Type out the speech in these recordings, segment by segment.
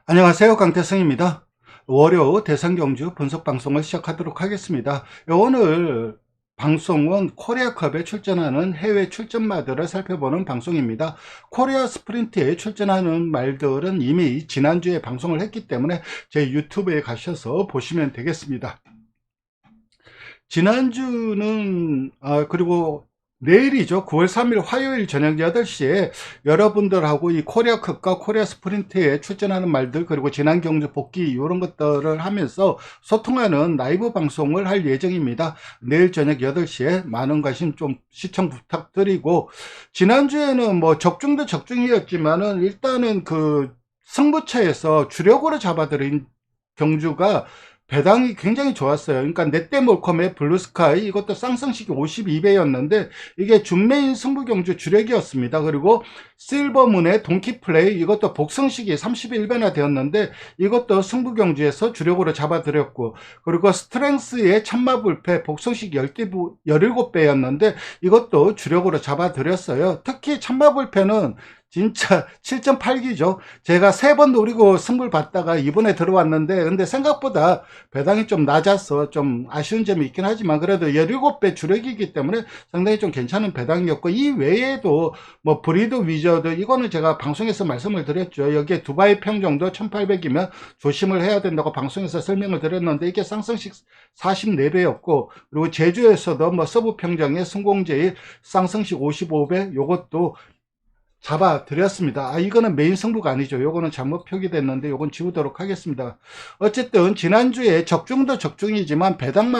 안녕하세요. 강태성입니다. 월요 대선경주 분석 방송을 시작하도록 하겠습니다. 오늘 방송은 코리아컵에 출전하는 해외 출전마들을 살펴보는 방송입니다. 코리아 스프린트에 출전하는 말들은 이미 지난주에 방송을 했기 때문에 제 유튜브에 가셔서 보시면 되겠습니다. 지난주는 그리고 내일이죠. 9월 3일 화요일 저녁 8시에 여러분들하고 이 코리아컵과 코리아 스프린트에 출전하는 말들, 그리고 지난 경주 복귀 이런 것들을 하면서 소통하는 라이브 방송을 할 예정입니다. 내일 저녁 8시에 많은 관심 좀 시청 부탁드리고, 지난주에는 뭐 적중도 적중이었지만은 일단은 그 승부처에서 주력으로 잡아들인 경주가 배당이 굉장히 좋았어요. 그러니까 넷대몰컴의 블루스카이, 이것도 쌍성식이 52배였는데 이게 준메인 승부경주 주력이었습니다. 그리고 실버문의 동키플레이, 이것도 복성식이 31배나 되었는데 이것도 승부경주에서 주력으로 잡아들였고, 그리고 스트렝스의 참마불패 복성식 17배였는데 이것도 주력으로 잡아들였어요. 특히 참마불패는 진짜 7.8기죠. 제가 3번 노리고 승부를 봤다가 이번에 들어왔는데, 근데 생각보다 배당이 좀 낮아서 좀 아쉬운 점이 있긴 하지만 그래도 17배 주력이기 때문에 상당히 좀 괜찮은 배당이었고, 이 외에도 뭐 브리드 위저드, 이거는 제가 방송에서 말씀을 드렸죠. 여기에 두바이 평정도 1800이면 조심을 해야 된다고 방송에서 설명을 드렸는데 이게 쌍성식 44배였고, 그리고 제주에서도 뭐 서부 평정의 승공제의 쌍성식 55배, 요것도 잡아드렸습니다. 이거는 메인 승부가 아니죠. 요거는 잘못 표기됐는데 요건 지우도록 하겠습니다. 어쨌든 지난주에 적중도 적중이지만 배당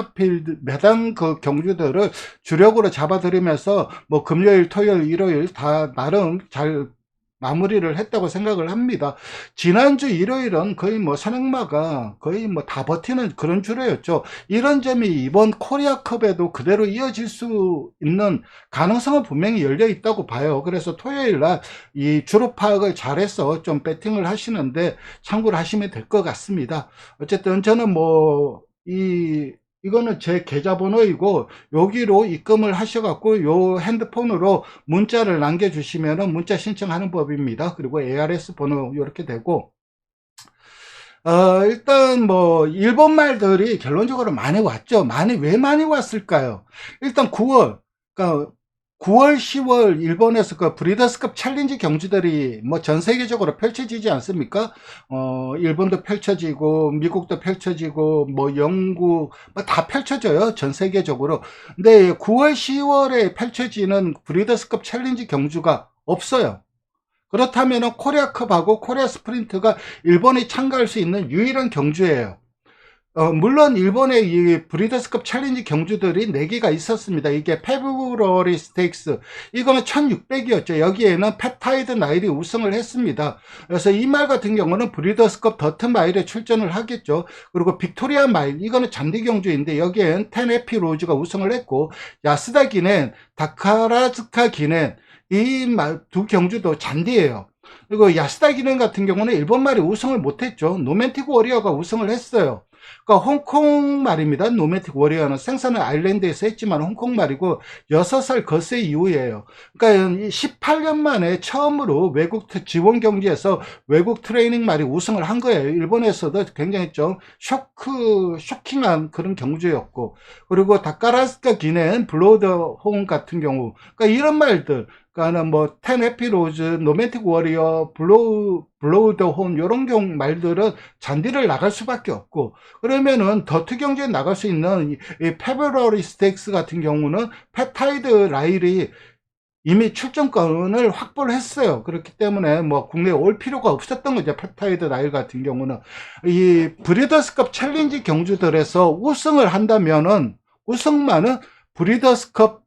그 경주들을 주력으로 잡아들이면서 뭐 금요일, 토요일, 일요일 다 나름 잘 마무리를 했다고 생각을 합니다. 지난주 일요일은 거의 뭐 산악마가 거의 뭐 다 버티는 그런 주로였죠. 이런 점이 이번 코리아컵에도 그대로 이어질 수 있는 가능성은 분명히 열려 있다고 봐요. 그래서 토요일 날 이 주로 파악을 잘해서 좀 배팅을 하시는데 참고를 하시면 될 것 같습니다. 어쨌든 저는 이거는 제 계좌번호이고 여기로 입금을 하셔갖고 요 핸드폰으로 문자를 남겨주시면은 문자 신청하는 법입니다. 그리고 ARS 번호 이렇게 되고, 일단 뭐 일본 말들이 결론적으로 많이 왔죠. 왜 많이 왔을까요? 일단 9월, 그러니까 9월, 10월 일본에서 그 브리더스컵 챌린지 경주들이 뭐 전 세계적으로 펼쳐지지 않습니까? 일본도 펼쳐지고 미국도 펼쳐지고 뭐 영국 뭐 다 펼쳐져요. 전 세계적으로. 근데 9월, 10월에 펼쳐지는 브리더스컵 챌린지 경주가 없어요. 그렇다면 코리아컵하고 코리아 스프린트가 일본이 참가할 수 있는 유일한 경주예요. 물론 일본의 이 브리더스컵 챌린지 경주들이 4개가 있었습니다. 이게 페브러리 스테이크스, 이거는 1600이었죠. 여기에는 펩타이드 나일이 우승을 했습니다. 그래서 이 말 같은 경우는 브리더스컵 더트 마일에 출전을 하겠죠. 그리고 빅토리아 마일, 이거는 잔디 경주인데 여기엔 텐에피 로즈가 우승을 했고, 야스다 기넨, 다카라즈카 기넨, 이 두 경주도 잔디예요. 그리고 야스다 기넨 같은 경우는 일본 말이 우승을 못했죠. 노맨틱 워리어가 우승을 했어요. 그러니까 홍콩 말입니다. 노매틱 워리어는 생산은 아일랜드에서 했지만 홍콩 말이고 6살 거세 이후에요. 그러니까 18년 만에 처음으로 외국 지원 경기에서 외국 트레이닝 말이 우승을 한 거예요. 일본에서도 굉장히 좀 쇼킹한 그런 경주였고, 그리고 다카라스카 기넨, 블로드 홈 같은 경우, 그러니까 이런 말들, 그러니까 뭐 텐 해피로즈, 노맨틱 워리어, 블로우 더 홈, 요런 경우 말들은 잔디를 나갈 수밖에 없고, 그러면은 더트 경주에 나갈 수 있는 이 페브러리 스테이크스 같은 경우는 펩타이드 라일이 이미 출전권을 확보를 했어요. 그렇기 때문에 뭐 국내에 올 필요가 없었던 거죠. 펩타이드 라일 같은 경우는 이 브리더스컵 챌린지 경주들에서 우승을 한다면은, 우승만은 브리더스컵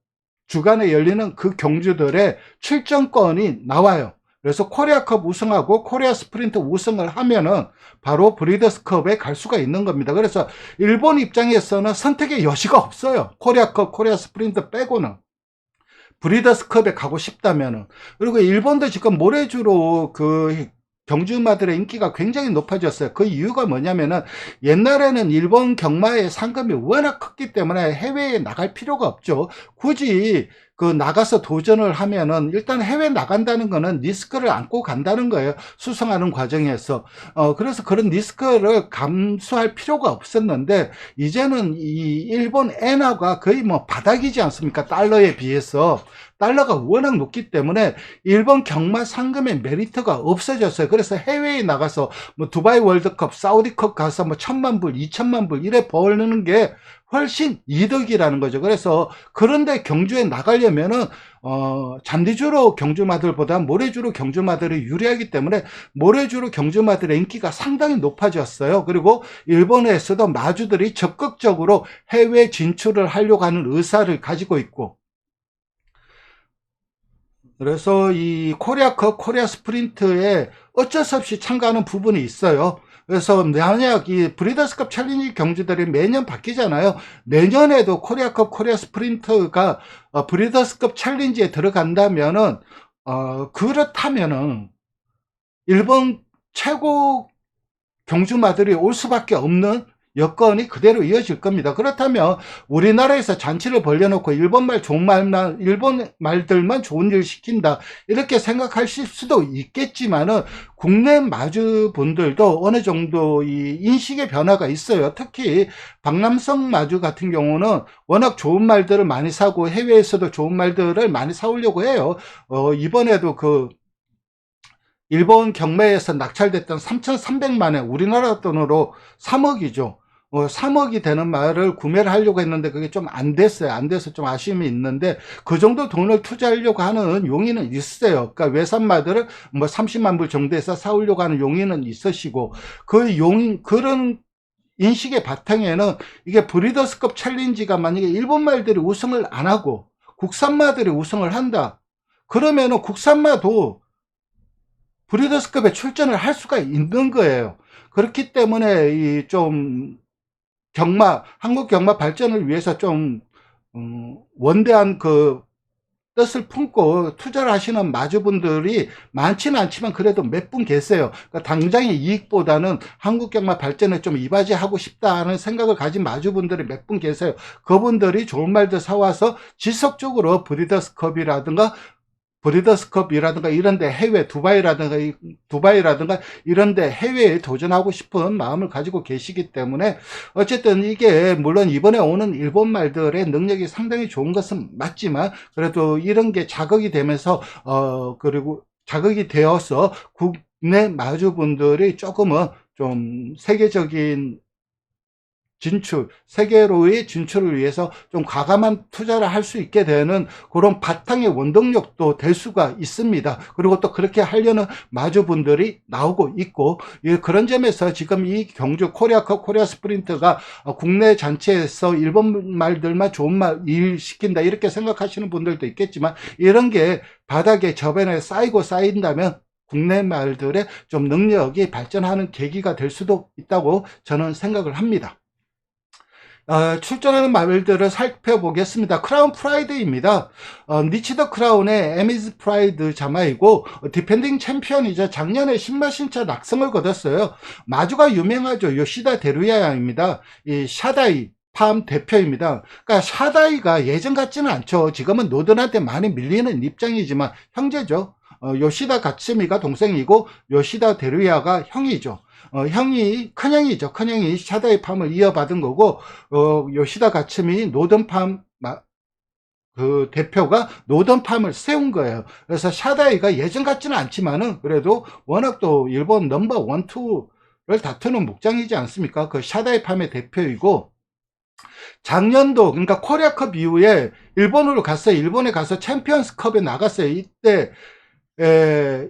주간에 열리는 그 경주들의 출전권이 나와요. 그래서 코리아컵 우승하고 코리아 스프린트 우승을 하면은 바로 브리더스컵에 갈 수가 있는 겁니다. 그래서 일본 입장에서는 선택의 여지가 없어요. 코리아컵, 코리아 스프린트 빼고는. 브리더스컵에 가고 싶다면은. 그리고 일본도 지금 모래주로 그 경주마들의 인기가 굉장히 높아졌어요. 그 이유가 뭐냐면은 옛날에는 일본 경마의 상금이 워낙 컸기 때문에 해외에 나갈 필요가 없죠. 굳이 그 나가서 도전을 하면은 일단 해외 나간다는 거는 리스크를 안고 간다는 거예요. 수성하는 과정에서. 그래서 그런 리스크를 감수할 필요가 없었는데 이제는 이 일본 엔화가 거의 뭐 바닥이지 않습니까? 달러에 비해서. 달러가 워낙 높기 때문에 일본 경마 상금의 메리트가 없어졌어요. 그래서 해외에 나가서 뭐 두바이 월드컵, 사우디컵 가서 뭐 1,000만 불, 2,000만 불 이래 벌는 게 훨씬 이득이라는 거죠. 그래서 그런데 경주에 나가려면은 잔디주로 경주마들보다 모래주로 경주마들이 유리하기 때문에 모래주로 경주마들의 인기가 상당히 높아졌어요. 그리고 일본에서도 마주들이 적극적으로 해외 진출을 하려고 하는 의사를 가지고 있고, 그래서 이 코리아컵, 코리아 스프린트에 어쩔 수 없이 참가하는 부분이 있어요. 그래서 만약 이 브리더스컵 챌린지 경주들이 매년 바뀌잖아요. 내년에도 코리아컵, 코리아 스프린트가 브리더스컵 챌린지에 들어간다면은 그렇다면은 일본 최고 경주마들이 올 수밖에 없는 여건이 그대로 이어질 겁니다. 그렇다면 우리나라에서 잔치를 벌려놓고 일본 말들만 좋은 일 시킨다 이렇게 생각하실 수도 있겠지만은 국내 마주분들도 어느 정도 이 인식의 변화가 있어요. 특히 박남성 마주 같은 경우는 워낙 좋은 말들을 많이 사고 해외에서도 좋은 말들을 많이 사오려고 해요. 이번에도 그 일본 경매에서 낙찰됐던 3,300만원, 우리나라 돈으로 3억이죠. 3억이 되는 말을 구매를 하려고 했는데 그게 좀 안 됐어요. 안 돼서 좀 아쉬움이 있는데 그 정도 돈을 투자하려고 하는 용의는 있어요. 그러니까 외산마들을 뭐 30만 불 정도에서 사오려고 하는 용의는 있으시고, 그런 인식의 바탕에는 이게 브리더스컵 챌린지가 만약에 일본 말들이 우승을 안 하고 국산마들이 우승을 한다. 그러면은 국산마도 브리더스컵에 출전을 할 수가 있는 거예요. 그렇기 때문에 이 좀 한국 경마 발전을 위해서 좀 원대한 그 뜻을 품고 투자를 하시는 마주분들이 많지는 않지만 그래도 몇 분 계세요. 그러니까 당장의 이익보다는 한국 경마 발전에 좀 이바지하고 싶다는 생각을 가진 마주분들이 몇 분 계세요. 그분들이 좋은 말들 사와서 지속적으로 브리더스컵이라든가 이런데 두바이라든가 이런데 해외에 도전하고 싶은 마음을 가지고 계시기 때문에 어쨌든 이게 물론 이번에 오는 일본 말들의 능력이 상당히 좋은 것은 맞지만 그래도 이런 게 자극이 되면서 그리고 자극이 되어서 국내 마주분들이 조금은 좀 세계적인 세계로의 진출을 위해서 좀 과감한 투자를 할 수 있게 되는 그런 바탕의 원동력도 될 수가 있습니다. 그리고 또 그렇게 하려는 마주분들이 나오고 있고, 그런 점에서 지금 이 경주 코리아컵, 코리아 스프린트가 국내 잔치에서 일본 말들만 좋은 말 일 시킨다 이렇게 생각하시는 분들도 있겠지만, 이런 게 바닥에 저변에 쌓인다면 국내 말들의 좀 능력이 발전하는 계기가 될 수도 있다고 저는 생각을 합니다. 출전하는 말들을 살펴보겠습니다. 크라운 프라이드입니다. 니치더 크라운의 에미즈 프라이드 자마이고 디펜딩 챔피언이자 작년에 신마신차 낙성을 거뒀어요. 마주가 유명하죠. 요시다 데루야입니다. 이 샤다이 팜 대표입니다. 그러니까 샤다이가 예전 같지는 않죠. 지금은 노든한테 많이 밀리는 입장이지만 형제죠. 요시다 가츠미가 동생이고 요시다 데루야가 형이죠. 큰형이죠. 큰형이 샤다이 팜을 이어받은 거고, 요시다 가츠미 노던팜, 그 대표가 노던팜을 세운 거예요. 그래서 샤다이가 예전 같지는 않지만은, 그래도 워낙 또 일본 넘버 원, 투를 다투는 목장이지 않습니까? 그 샤다이 팜의 대표이고, 작년도, 그러니까 코리아컵 이후에 일본에 가서 챔피언스컵에 나갔어요. 이때,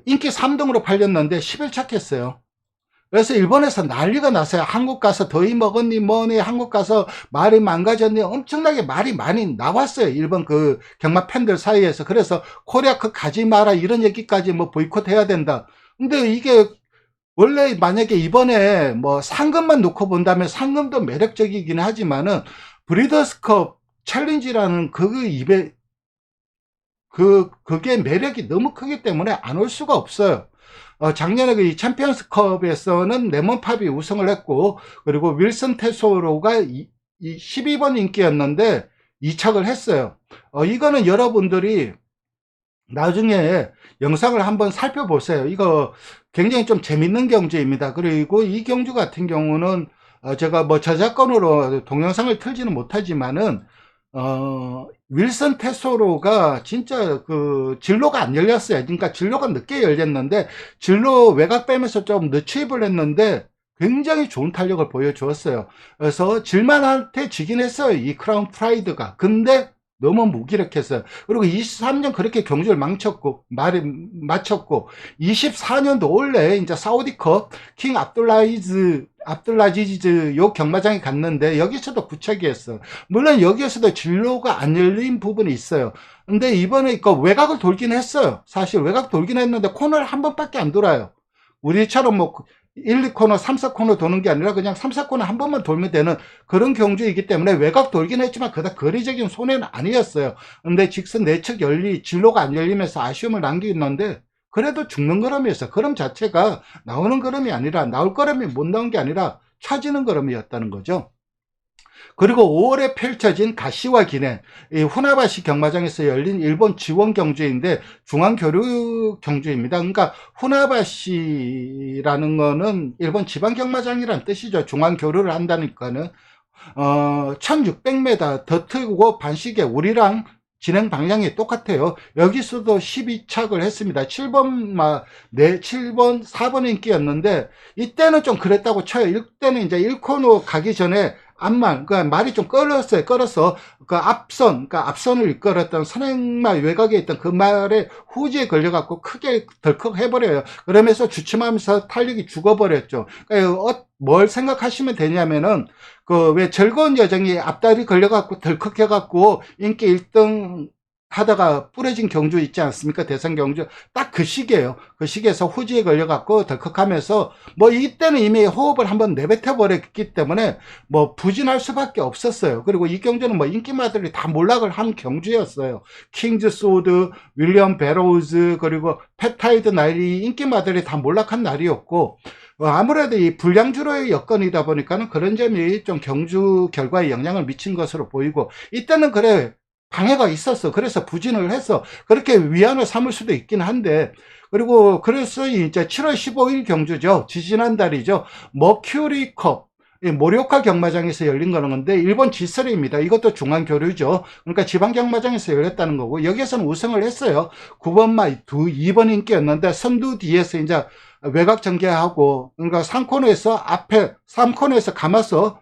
인기 3등으로 팔렸는데 11차 했어요. 그래서 일본에서 난리가 났어요. 한국 가서 더위 먹었니 뭐니, 한국 가서 말이 망가졌니, 엄청나게 말이 많이 나왔어요. 일본 그 경마 팬들 사이에서. 그래서 코리아컵 가지 마라 이런 얘기까지 뭐 보이콧 해야 된다. 근데 이게 원래 만약에 이번에 뭐 상금만 놓고 본다면 상금도 매력적이긴 하지만은 브리더스컵 챌린지라는 그게 매력이 너무 크기 때문에 안 올 수가 없어요. 작년에 그 챔피언스컵에서는 레몬팝이 우승을 했고, 그리고 윌슨 테소로가 12번 인기였는데 이착을 했어요. 이거는 여러분들이 나중에 영상을 한번 살펴보세요. 이거 굉장히 좀 재밌는 경주입니다. 그리고 이 경주 같은 경우는 제가 뭐 저작권으로 동영상을 틀지는 못하지만은 윌슨 테소로가 진짜 그 진로가 안 열렸어요. 그러니까 진로가 늦게 열렸는데 진로 외곽 빼면서 좀 늦추입을 했는데 굉장히 좋은 탄력을 보여주었어요. 그래서 질만한테 지긴 했어요. 이 크라운 프라이드가. 근데 너무 무기력했어요. 그리고 23년 그렇게 경주를 마쳤고 24년도 원래 이제 사우디컵 킹 압둘라지즈 요 경마장에 갔는데 여기서도 구척이었어. 물론 여기에서도 진로가 안 열린 부분이 있어요. 근데 이번에 그 외곽을 돌긴 했어요. 사실 외곽 돌긴 했는데 코너를 한 번밖에 안 돌아요. 우리처럼 뭐 1, 2코너, 3, 4코너 도는 게 아니라 그냥 3, 4코너 한 번만 돌면 되는 그런 경주이기 때문에 외곽 돌긴 했지만 그다지 거리적인 손해는 아니었어요. 근데 직선 내측 진로가 안 열리면서 아쉬움을 남기는데 그래도 죽는 걸음이었어요. 걸음 자체가 나오는 걸음이 아니라 나올 걸음이 못 나온 게 아니라 차지는 걸음이었다는 거죠. 그리고 5월에 펼쳐진 가시와 기넨, 이 후나바시 경마장에서 열린 일본 지원 경주인데 중앙교류 경주입니다. 그러니까 후나바시라는 거는 일본 지방 경마장이란 뜻이죠. 중앙교류를 한다니까는 1600m 더 트고 반시계 우리랑 진행 방향이 똑같아요. 여기서도 12착을 했습니다. 7번 4번 인기였는데 이때는 좀 그랬다고 쳐요. 이때는 이제 1코너 가기 전에 앞말, 그러니까 말이 좀 끌어서 그 그러니까 앞선을 이끌었던 선행말 외곽에 있던 그 말의 후지에 걸려갖고 크게 덜컥 해버려요. 그러면서 주춤하면서 탄력이 죽어버렸죠. 그러니까 뭘 생각하시면 되냐면은 그 왜 즐거운 여정이 앞다리 걸려갖고 덜컥 해갖고 인기 1등 하다가 부러진 경주 있지 않습니까? 대선 경주. 딱 그 시기에요. 그 시기에서 후지에 걸려갖고 덜컥하면서 뭐 이때는 이미 호흡을 한번 내뱉어 버렸기 때문에 뭐 부진할 수밖에 없었어요. 그리고 이 경주는 뭐 인기마들이 다 몰락을 한 경주였어요. 킹즈 소드, 윌리엄 베로우즈, 그리고 페타이드 나일이 인기마들이 다 몰락한 날이었고 아무래도 이 불량주로의 여건이다 보니까는 그런 점이 좀 경주 결과에 영향을 미친 것으로 보이고 이때는 그래 방해가 있었어. 그래서 부진을 해서 그렇게 위안을 삼을 수도 있긴 한데 그리고 그래서 이제 7월 15일 경주죠. 지지난달이죠. 머큐리컵 모리오카 경마장에서 열린 거는 건데 일본 G3입니다. 이것도 중앙교류죠. 그러니까 지방경마장에서 열렸다는 거고 여기에서는 우승을 했어요. 9번 말 2번 인기였는데 선두 뒤에서 이제 외곽 전개하고 그러니까 3코너에서 앞에 3코너에서 감아서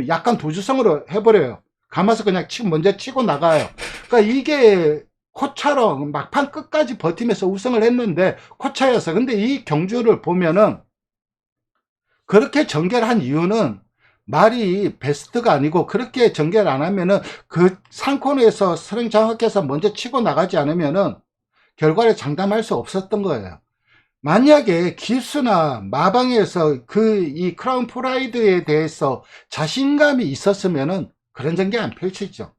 약간 도주성으로 해버려요. 감아서 그냥 먼저 치고 나가요. 그러니까 이게 코차로 막판 끝까지 버티면서 우승을 했는데 코차여서 근데 이 경주를 보면은 그렇게 전개를 한 이유는 말이 베스트가 아니고 그렇게 전개를 안 하면은 그 상코너에서 스윙 정확해서 먼저 치고 나가지 않으면은 결과를 장담할 수 없었던 거예요. 만약에 기수나 마방에서 이 크라운 프라이드에 대해서 자신감이 있었으면은 그런 전개 안 펼치죠.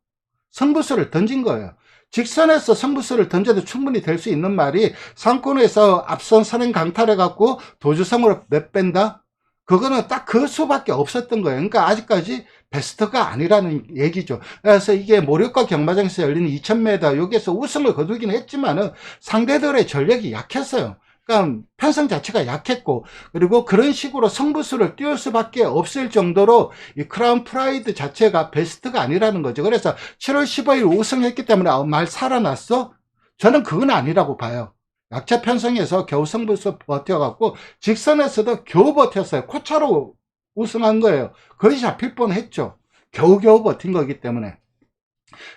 승부수를 던진 거예요. 직선에서 승부수를 던져도 충분히 될 수 있는 말이 상권에서 앞선 선행 강탈해갖고 도주성으로 내뺀다? 그거는 딱 그 수밖에 없었던 거예요. 그러니까 아직까지 베스트가 아니라는 얘기죠. 그래서 이게 모력과 경마장에서 열리는 2000m 여기에서 우승을 거두긴 했지만은 상대들의 전력이 약했어요. 그러니까 편성 자체가 약했고 그리고 그런 식으로 승부수를 띄울 수밖에 없을 정도로 이 크라운 프라이드 자체가 베스트가 아니라는 거죠. 그래서 7월 15일 우승했기 때문에 말 살아났어? 저는 그건 아니라고 봐요. 약차 편성에서 겨우 승부수 버텨갖고 직선에서도 겨우 버텼어요. 코차로 우승한 거예요. 거의 잡힐 뻔했죠. 겨우겨우 버틴 거기 때문에.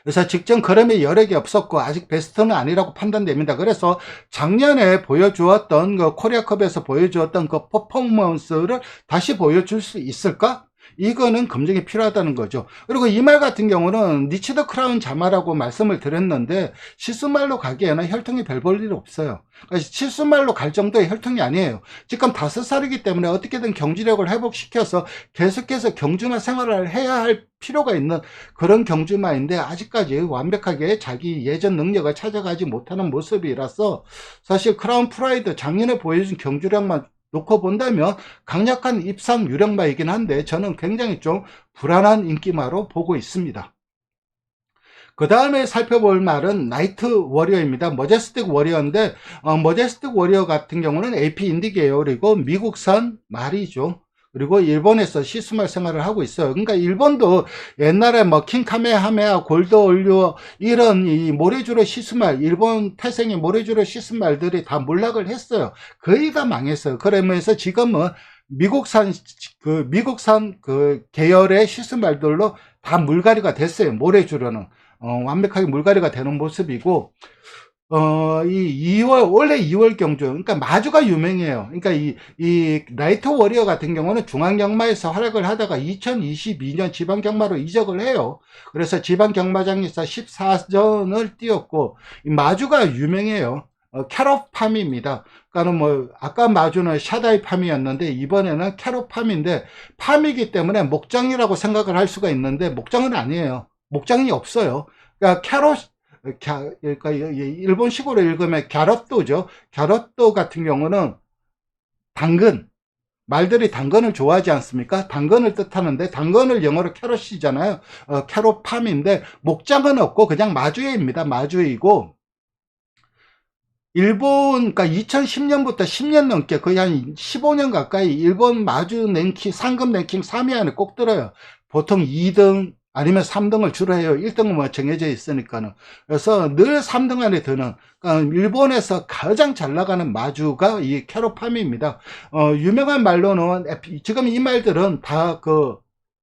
그래서 직전 걸음에 여력이 없었고 아직 베스트는 아니라고 판단됩니다. 그래서 작년에 보여주었던 그 코리아컵에서 보여주었던 그 퍼포먼스를 다시 보여줄 수 있을까? 이거는 검증이 필요하다는 거죠. 그리고 이 말 같은 경우는 니치드 크라운 자마라고 말씀을 드렸는데 실수말로 가기에는 혈통이 별 볼 일 없어요. 실수말로 갈 정도의 혈통이 아니에요. 지금 5살이기 때문에 어떻게든 경지력을 회복시켜서 계속해서 경주나 생활을 해야 할 필요가 있는 그런 경주마인데 아직까지 완벽하게 자기 예전 능력을 찾아가지 못하는 모습이라서 사실 크라운 프라이드 작년에 보여준 경주력만 놓고 본다면 강력한 입상 유력마이긴 한데 저는 굉장히 좀 불안한 인기마로 보고 있습니다. 그 다음에 살펴볼 말은 나이트 워리어입니다. 머제스틱 워리어인데, 머제스틱 워리어 같은 경우는 AP 인디 계열이고, 미국산 말이죠. 그리고 일본에서 시스말 생활을 하고 있어요. 그러니까 일본도 옛날에 뭐 킹카메하메하, 골드 올류 이런 이 모래주로 시스말, 일본 태생의 모래주로 시스말들이 다 몰락을 했어요. 거의 다 망했어요. 그러면서 지금은 미국산 그 계열의 시스말들로 다 물갈이가 됐어요. 모래주로는. 완벽하게 물갈이가 되는 모습이고, 원래 2월 경주, 그러니까 마주가 유명해요. 그러니까 이 나이트 워리어 같은 경우는 중앙경마에서 활약을 하다가 2022년 지방경마로 이적을 해요. 그래서 지방경마장에서 14전을 뛰었고, 이 마주가 유명해요. 캐럿 팜입니다. 그러니까 뭐, 아까 마주는 샤다이 팜이었는데, 이번에는 캐럿 팜인데, 팜이기 때문에 목장이라고 생각을 할 수가 있는데, 목장은 아니에요. 목장이 없어요. 그러니까 그러니까 일본식으로 읽으면 갸럿도죠. 갸럿도 같은 경우는 당근, 말들이 당근을 좋아하지 않습니까? 당근을 뜻하는데 당근을 영어로 캐럿이잖아요. 캐럿팜인데 목장은 없고 그냥 마주에입니다. 마주이고 일본, 그러니까 2010년부터 10년 넘게 거의 한 15년 가까이 일본 마주 랭킹, 상금 랭킹 3위 안에 꼭 들어요. 보통 2등 아니면 3등을 주로 해요. 1등은 뭐 정해져 있으니까는. 그래서 늘 3등 안에 드는, 그러니까 일본에서 가장 잘 나가는 마주가 이 캐로팜입니다. 유명한 말로는, 지금 이 말들은 다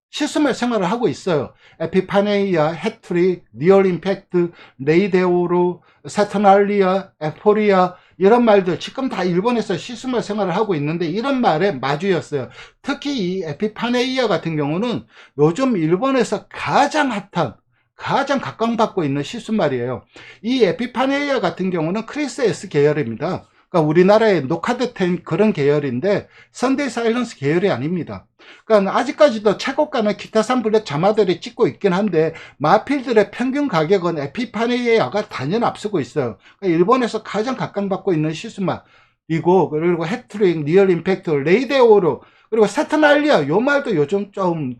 시스말 생활을 하고 있어요. 에피파네이아, 해트리, 리얼 임팩트, 레이데오루, 사터날리아, 에포리아 이런 말들 지금 다 일본에서 시스말 생활을 하고 있는데 이런 말의 마주였어요. 특히 이 에피파네이아 같은 경우는 요즘 일본에서 가장 핫한 가장 각광받고 있는 시스말이에요. 이 에피파네이아 같은 경우는 크리스 S 계열입니다. 그러니까 우리나라의 노카드10 그런 계열인데 선데이 사일런스 계열이 아닙니다. 그러니까 아직까지도 최고가는 기타산 블랙 자마들이 찍고 있긴 한데 마필들의 평균 가격은 에피파네이아가 단연 앞서고 있어요. 그러니까 일본에서 가장 각광받고 있는 시스마이고 그리고 해트릭, 리얼 임팩트, 레이데오로 그리고 세트날리아 요 말도 요즘 좀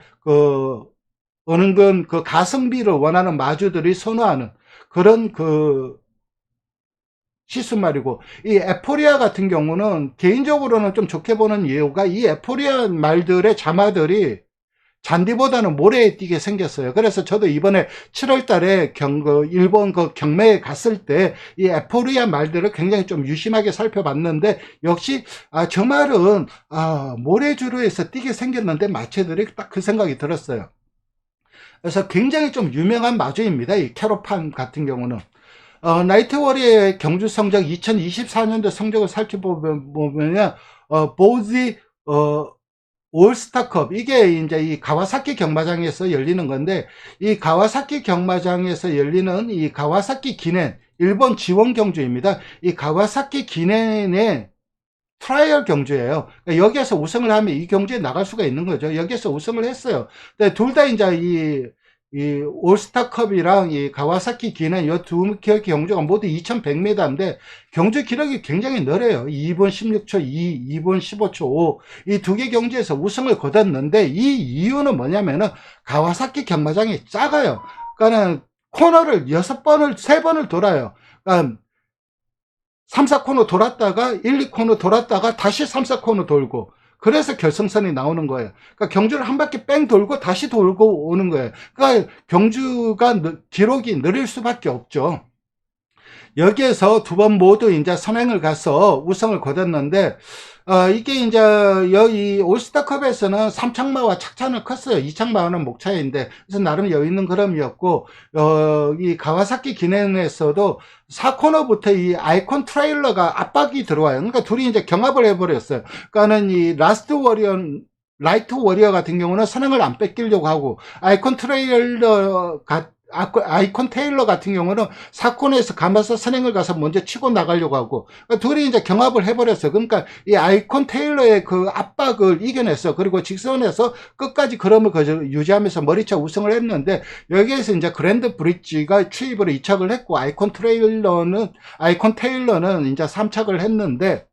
어느 건 가성비를 원하는 마주들이 선호하는 그런 시스말이고 이 에포리아 같은 경우는 개인적으로는 좀 좋게 보는 이유가 이 에포리아 말들의 자마들이 잔디보다는 모래에 띄게 생겼어요. 그래서 저도 이번에 7월 달에 일본 경매에 갔을 때 이 에포리아 말들을 굉장히 좀 유심하게 살펴봤는데 역시 저 말은 모래주로에서 띄게 생겼는데 마체들이 딱 그 생각이 들었어요. 그래서 굉장히 좀 유명한 마주입니다. 이 캐로판 같은 경우는. 나이트 워리어의 경주 성적 2024년도 성적을 살펴보면 보지 올스타컵 이게 이제 이 가와사키 경마장에서 열리는 건데 이 가와사키 경마장에서 열리는 이 가와사키 기넨 일본 지원 경주입니다. 이 가와사키 기넨의 트라이얼 경주예요. 그러니까 여기에서 우승을 하면 이 경주에 나갈 수가 있는 거죠. 여기에서 우승을 했어요. 근데 둘 다 이제 이 올스타컵이랑 이 가와사키 기는 이 두 경주가 모두 2100m인데 경주 기록이 굉장히 느려요. 2분 16초 2, 2분 15초 5. 이 두 개 경주에서 우승을 거뒀는데 이 이유는 뭐냐면은 가와사키 경마장이 작아요. 그러니까는 코너를 3번을 돌아요. 그러니까 3, 4코너 돌았다가 1, 2코너 돌았다가 다시 3, 4코너 돌고 그래서 결승선이 나오는 거예요. 그러니까 경주를 한 바퀴 뺑 돌고 다시 돌고 오는 거예요. 그러니까 경주가 기록이 느릴 수밖에 없죠. 여기에서 두 번 모두 이제 선행을 가서 우승을 거뒀는데, 이게 이제 여기 올스타컵에서는 3창마와 착차는 컸어요. 2창마는 목차인데, 그래서 나름 여유 있는 걸음이었고, 이 가와사키 기넨에서도 4코너부터 이 아이콘 트레일러가 압박이 들어와요. 그러니까 둘이 이제 경합을 해버렸어요. 그러니까는 이 라이트 워리어 같은 경우는 선행을 안 뺏기려고 하고, 아이콘 테일러 같은 경우는 사코너에서 감아서 선행을 가서 먼저 치고 나가려고 하고 그러니까 둘이 이제 경합을 해버렸어. 그러니까 이 아이콘 테일러의 그 압박을 이겨냈어. 그리고 직선에서 끝까지 걸음을 유지하면서 머리차 우승을 했는데 여기에서 이제 그랜드 브릿지가 추입으로 2착을 했고 아이콘 테일러는 이제 3착을 했는데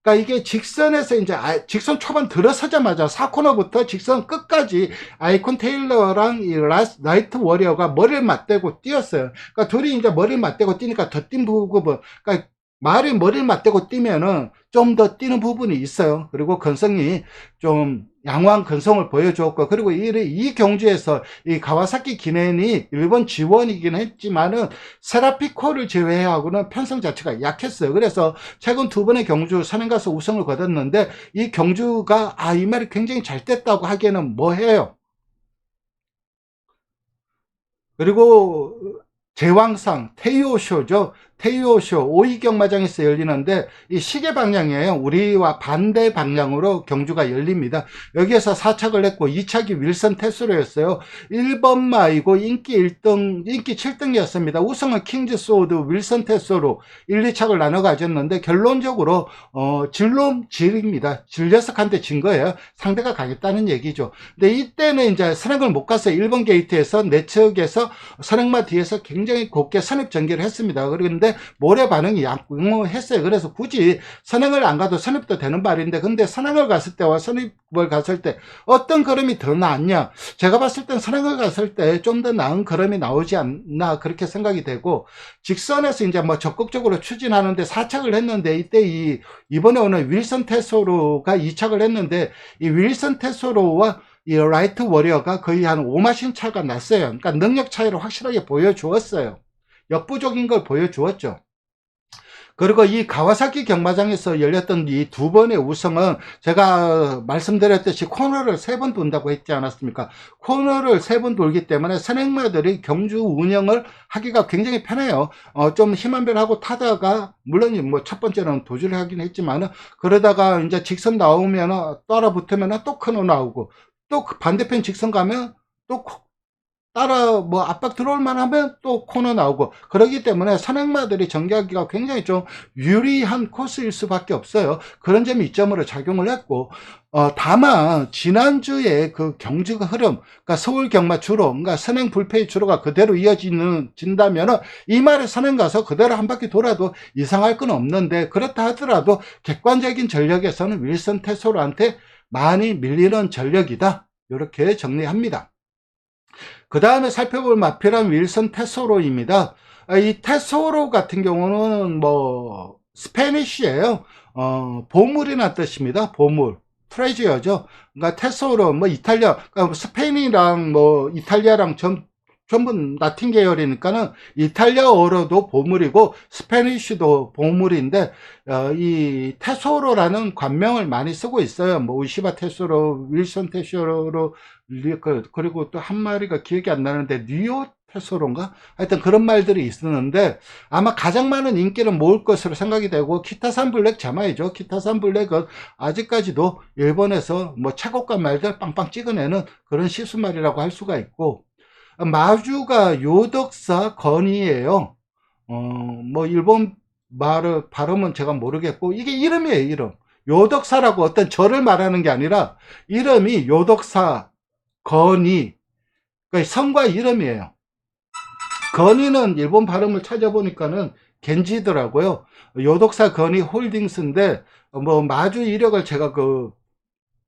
그러니까 이게 직선에서 이제 직선 초반 들어서자마자 4코너부터 직선 끝까지 아이콘 테일러랑 이 라이트 워리어가 머리를 맞대고 뛰었어요. 그러니까 둘이 이제 머리를 맞대고 뛰니까 더 뛴 부분, 그러니까 말이 머리를 맞대고 뛰면은 좀 더 뛰는 부분이 있어요. 그리고 근성이 좀 양호한 근성을 보여주었고, 그리고 이 경주에서 이 가와사키 기넨이 일본 지원이긴 했지만은 세라피코를 제외하고는 편성 자체가 약했어요. 그래서 최근 두 번의 경주 선행가서 우승을 거뒀는데, 이 경주가 이 말이 굉장히 잘 됐다고 하기에는 뭐해요. 그리고 제왕상 테이오쇼죠. 테이오쇼 오이경마장에서 열리는데 이 시계 방향이에요. 우리와 반대 방향으로 경주가 열립니다. 여기에서 4착을 했고 2착이 윌슨 테스로였어요. 1번 마이고 인기 1등, 인기 7등이었습니다. 우승은 킹즈 소드 윌슨 테스로 1, 2착을 나눠 가졌는데 결론적으로 질입니다. 질 녀석한테 진 거예요. 상대가 가겠다는 얘기죠. 근데 이때는 이제 선행을 못 갔어요. 1번 게이트에서 내측에서 선행마 뒤에서 굉장히 곱게 선입 전개를 했습니다. 그런데 모래 반응이 양호했어요. 그래서 굳이 선행을 안 가도 선입도 되는 말인데, 근데 선행을 갔을 때와 선입을 갔을 때 어떤 걸음이 더 낫냐? 제가 봤을 땐 선행을 갔을 때 좀 더 나은 걸음이 나오지 않나 그렇게 생각이 되고, 직선에서 이제 뭐 적극적으로 추진하는데 4착을 했는데, 이때 이번에 오는 윌슨 테소로가 2착을 했는데, 이 윌슨 테소로와 이 라이트 워리어가 거의 한 5마신 차가 났어요. 그러니까 능력 차이를 확실하게 보여주었어요. 역부족인 걸 보여주었죠. 그리고 이 가와사키 경마장에서 열렸던 이 두 번의 우승은 제가 말씀드렸듯이 코너를 3번 돈다고 했지 않았습니까? 코너를 3번 돌기 때문에 선행마들이 경주 운영을 하기가 굉장히 편해요. 좀 힘한별하고 타다가, 물론 뭐 첫 번째는 도주를 하긴 했지만은, 그러다가 이제 직선 나오면 따라 붙으면 또 코너 나오고, 또 반대편 직선 가면 또 따라 뭐 압박 들어올 만하면 또 코너 나오고, 그러기 때문에 선행마들이 전개하기가 굉장히 좀 유리한 코스일 수밖에 없어요. 그런 점이 이점으로 작용을 했고, 다만 지난주에 그 경주가 흐름, 그러니까 서울 경마 주로, 그러니까 선행 불패의 주로가 그대로 이어진다면은 이 말에 선행 가서 그대로 한 바퀴 돌아도 이상할 건 없는데, 그렇다 하더라도 객관적인 전력에서는 윌슨 테소로한테 많이 밀리는 전력이다, 이렇게 정리합니다. 그 다음에 살펴볼 마필은 윌슨 테소로입니다. 이 테소로 같은 경우는 뭐 스페니쉬예요. 보물이란 뜻입니다. 보물. 트레지어죠. 그러니까 테소로, 뭐 이탈리아, 그러니까 스페인이랑 뭐 이탈리아랑 전부 라틴 계열이니까는 이탈리아어로도 보물이고 스페니쉬도 보물인데, 이 테소로라는 관명을 많이 쓰고 있어요. 뭐 우시바 테소로, 윌슨 테소로, 그리고 또 한 마리가 기억이 안 나는데 뉴욕 테소로인가? 하여튼 그런 말들이 있었는데, 아마 가장 많은 인기를 모을 것으로 생각이 되고, 키타산 블랙 자마이죠. 키타산 블랙은 아직까지도 일본에서 뭐 최고가 말들 빵빵 찍어내는 그런 시수말이라고 할 수가 있고, 마주가 요덕사 건이에요. 뭐 일본 말을 발음은 제가 모르겠고, 이게 이름이에요, 이름. 요덕사라고 어떤 절을 말하는 게 아니라 이름이 요덕사 건이, 그러니까 성과 이름이에요. 건이는 일본 발음을 찾아보니까는 겐지더라고요. 요덕사 건이 홀딩스인데, 뭐 마주 이력을 제가 그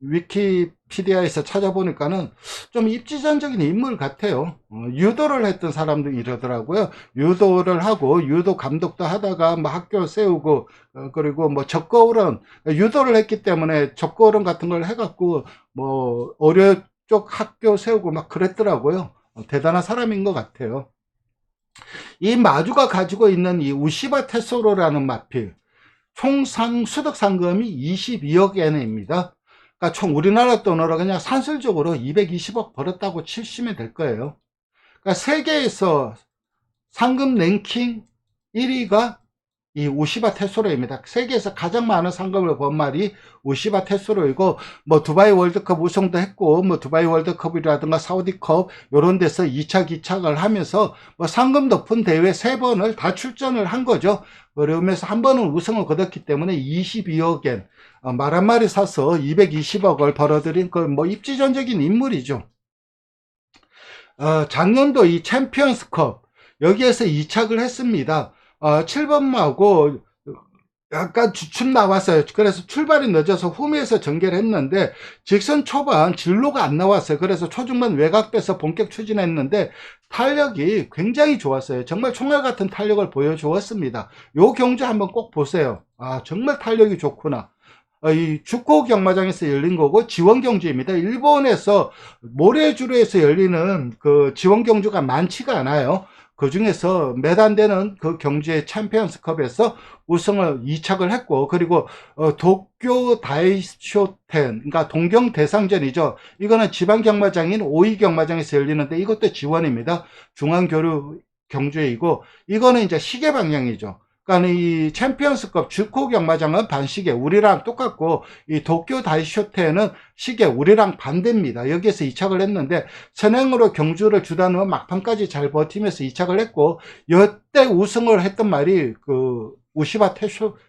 위키피디아에서 찾아보니까는 좀 입지전적인 인물 같아요. 유도를 했던 사람도 이러더라고요. 유도를 하고 유도 감독도 하다가 뭐 학교 세우고, 그리고 뭐 적거울은 유도를 했기 때문에 적거울은 같은 걸 해갖고 뭐 어려 쪽 학교 세우고 막 그랬더라고요. 대단한 사람인 것 같아요. 이 마주가 가지고 있는 이 우시바 테소로라는 마필, 총 수득 상금이 22억 엔입니다. 그러니까 총 우리나라 돈으로 그냥 산술적으로 220억 벌었다고 치시면 될 거예요. 그러니까 세계에서 상금 랭킹 1위가 이 우시바 테소로입니다. 세계에서 가장 많은 상금을 번 말이 우시바 테소로이고, 뭐 두바이 월드컵 우승도 했고, 뭐 두바이 월드컵이라든가 사우디컵 이런 데서 2차 기착을 하면서 뭐 상금 높은 대회 3번을 다 출전을 한 거죠. 그러면서 한 번은 우승을 거뒀기 때문에 22억 엔, 말 한 마리 사서 220억을 벌어들인 그 뭐 입지전적인 인물이죠. 작년도 이 챔피언스컵 여기에서 2착을 했습니다. 7번마고 약간 주춤 나왔어요. 그래서 출발이 늦어서 후미에서 전개를 했는데 직선 초반 진로가 안 나왔어요. 그래서 초중반 외곽 빼서 본격 추진했는데 탄력이 굉장히 좋았어요. 정말 총알 같은 탄력을 보여주었습니다. 요 경주 한번 꼭 보세요. 아, 정말 탄력이 좋구나. 이 주코 경마장에서 열린 거고 지원 경주입니다. 일본에서 모래주로에서 열리는 그 지원 경주가 많지가 않아요. 그 중에서 몇 안 되는 그 경주의 챔피언스컵에서 우승을 2착을 했고, 그리고 도쿄 다이쇼텐, 그러니까 동경 대상전이죠. 이거는 지방 경마장인 오이 경마장에서 열리는데 이것도 지원입니다. 중앙교류 경주이고, 이거는 이제 시계 방향이죠. 그러니까 이 챔피언스컵 주코 경마장은 반시계, 우리랑 똑같고, 이 도쿄 다이쇼테는 시계, 우리랑 반대입니다. 여기에서 2착을 했는데 선행으로 경주를 주다는 막판까지 잘 버티면서 2착을 했고, 여태 우승을 했던 말이 그 우시바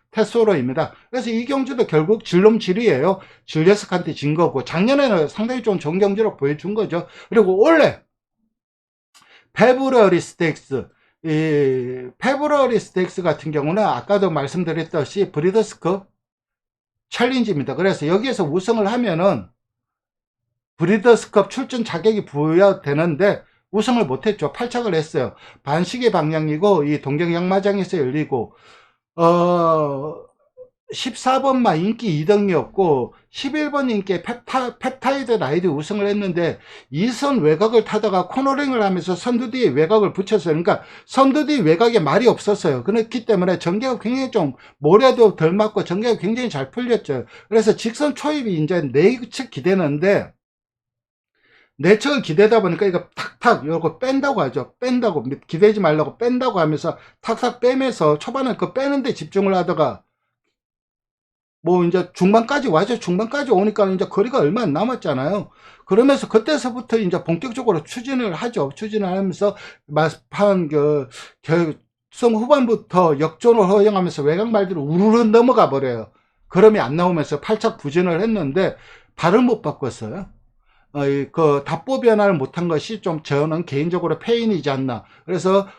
테소로입니다. 그래서 이 경주도 결국 질놈질이에요. 질레스한테 진 거고, 작년에는 상당히 좀 좋은 경주로 보여준 거죠. 그리고 올해 페브러리 스테이크스, 이 페브러리 스테이크스 같은 경우는 아까도 말씀드렸듯이 브리더스컵 챌린지입니다. 그래서 여기에서 우승을 하면은 브리더스컵 출전 자격이 부여되는데 우승을 못했죠. 8착을 했어요. 반시계 방향이고 이 동경양마장에서 열리고 14번마 인기 2등이었고 11번 인기의 펩타이드 라이드 우승을 했는데 2선 외곽을 타다가 코너링을 하면서 선두 뒤에 외곽을 붙였어요. 그러니까 선두 뒤 외곽에 말이 없었어요. 그렇기 때문에 전개가 굉장히 좀 모래도 덜 맞고 전개가 굉장히 잘 풀렸죠. 그래서 직선 초입이 이제 내측 기대는데 내측을 기대다 보니까 이거 탁탁 이거 뺀다고 하죠. 뺀다고, 기대지 말라고 뺀다고 하면서 탁탁 빼면서 초반에 그 빼는데 집중을 하다가 뭐 이제 중반까지 와죠. 중반까지 오니까 이제 거리가 얼마 안 남았잖아요. 그러면서 그때서부터 이제 본격적으로 추진을 하죠. 추진을 하면서 막판 그 결승 후반부터 역전을 허용하면서 외곽 말들을 우르르 넘어가 버려요. 그럼이 안 나오면서 8착 부진을 했는데 발을 못 바꿨어요. 그 답보 변화를 못한 것이 좀 저는 개인적으로 페인이지 않나. 그래서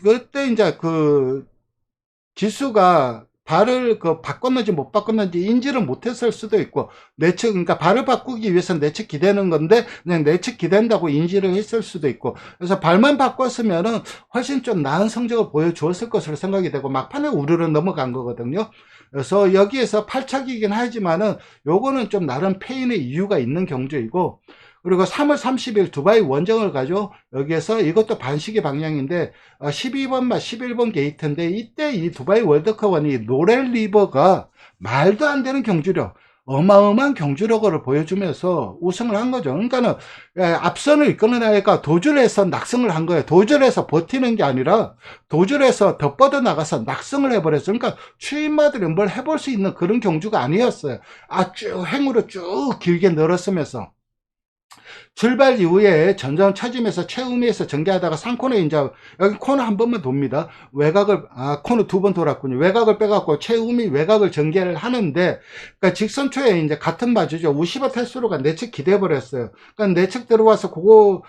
그때 이제 그 기수가 발을 그 바꿨는지 못 바꿨는지 인지를 못했을 수도 있고, 내측, 그러니까 발을 바꾸기 위해서 내측 기대는 건데 그냥 내측 기댄다고 인지를 했을 수도 있고, 그래서 발만 바꿨으면은 훨씬 좀 나은 성적을 보여주었을 것으로 생각이 되고 막판에 우르르 넘어간 거거든요. 그래서 여기에서 8착이긴 하지만은 요거는 좀 나름 페인의 이유가 있는 경주이고, 그리고 3월 30일 두바이 원정을 가죠. 여기에서 이것도 반시계 방향인데 12번마 11번 게이트인데, 이때 이 두바이 월드컵은 이 노렐 리버가 말도 안 되는 경주력, 어마어마한 경주력을 보여주면서 우승을 한 거죠. 그러니까는 앞선을 이끄는 아이가 도줄에서 낙승을 한 거예요. 도줄에서 버티는 게 아니라 도줄에서 더 뻗어 나가서 낙승을 해버렸어요. 그러니까 추임마들이 뭘 해볼 수 있는 그런 경주가 아니었어요. 쭉 행으로 쭉 길게 늘었으면서 출발 이후에 전전 처짐에서 최우미에서 전개하다가 3코너에 이제 여기 코너 한 번만 돕니다. 외곽을 코너 두 번 돌았군요. 외곽을 빼갖고 최우미 외곽을 전개를 하는데, 그러니까 직선초에 이제 같은 마주죠. 우시바 테스로가 내측 기대해 버렸어요. 그러니까 내측 들어와서 그거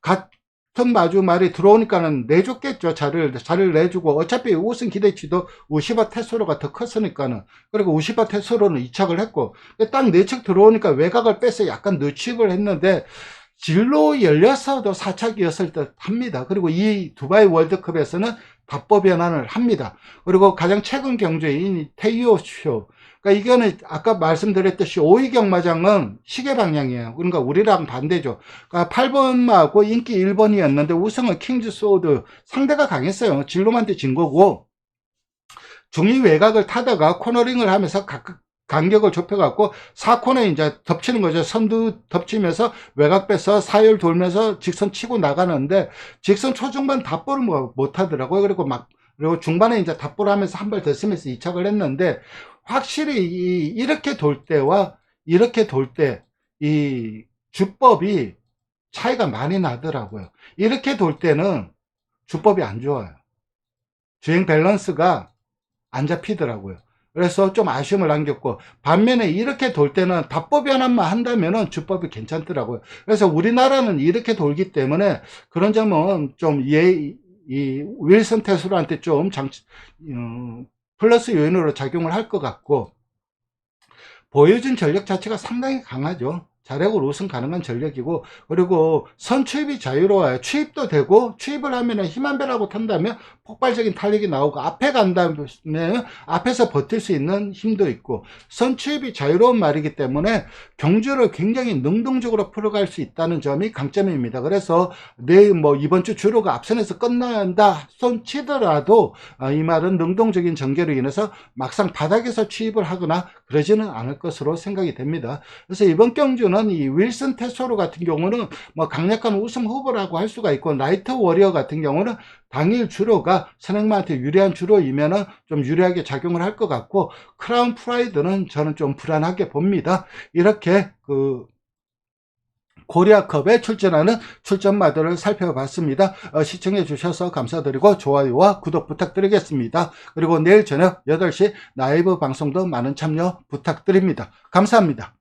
같은 마주 말이 들어오니까는 내줬겠죠. 자를 내주고, 어차피 우승 기대치도 우시바 테스로가 더 컸으니까는. 그리고 우시바 테스로는 2착을 했고, 딱 내측 들어오니까 외곽을 빼서 약간 늦축을 했는데 진로 열렸어도 4착이었을 듯 합니다. 그리고 이 두바이 월드컵에서는 답보 변환을 합니다. 그리고 가장 최근 경주인 테이오쇼, 그러니까 이거는 아까 말씀드렸듯이 오이 경마장은 시계 방향이에요. 그러니까 우리랑 반대죠. 그러니까 8번마하고 인기 1번이었는데 우승은 킹즈 소드, 상대가 강했어요. 진로한테 진 거고, 중위 외곽을 타다가 코너링을 하면서 간격을 좁혀갖고 4코너에 이제 덮치는 거죠. 선두 덮치면서 외곽 빼서 사열 돌면서 직선 치고 나가는데, 직선 초중반 답보를 못 하더라고요. 그리고 중반에 이제 답보를 하면서 한 발 더 쓰면서 2착을 했는데, 확실히 이렇게 돌 때와 이렇게 돌 때 이 주법이 차이가 많이 나더라고요. 이렇게 돌 때는 주법이 안 좋아요. 주행 밸런스가 안 잡히더라고요. 그래서 좀 아쉬움을 남겼고, 반면에 이렇게 돌 때는 답보 변환만 한다면은 주법이 괜찮더라고요. 그래서 우리나라는 이렇게 돌기 때문에 그런 점은 좀 이 윌슨 테슬라한테 좀 플러스 요인으로 작용을 할 것 같고, 보여준 전력 자체가 상당히 강하죠. 자력으로 우승 가능한 전력이고, 그리고 선취입이 자유로워요. 취입도 되고, 취입을 하면은 힘한 배라고 탄다면 폭발적인 탄력이 나오고, 앞에 간다면 앞에서 버틸 수 있는 힘도 있고, 선취입이 자유로운 말이기 때문에 경주를 굉장히 능동적으로 풀어갈 수 있다는 점이 강점입니다. 그래서 내일 이번 주 주로가 앞선에서 끝난다 손 치더라도 이 말은 능동적인 전개로 인해서 막상 바닥에서 취입을 하거나 그러지는 않을 것으로 생각이 됩니다. 그래서 이번 경주는 이 윌슨 테소로 같은 경우는 강력한 우승 후보라고 할 수가 있고, 라이트 워리어 같은 경우는 당일 주로가 선행마한테 유리한 주로이면은 좀 유리하게 작용을 할 것 같고, 크라운 프라이드는 저는 좀 불안하게 봅니다. 이렇게 코리아컵에 출전하는 출전마들을 살펴봤습니다. 시청해 주셔서 감사드리고 좋아요와 구독 부탁드리겠습니다. 그리고 내일 저녁 8시 라이브 방송도 많은 참여 부탁드립니다. 감사합니다.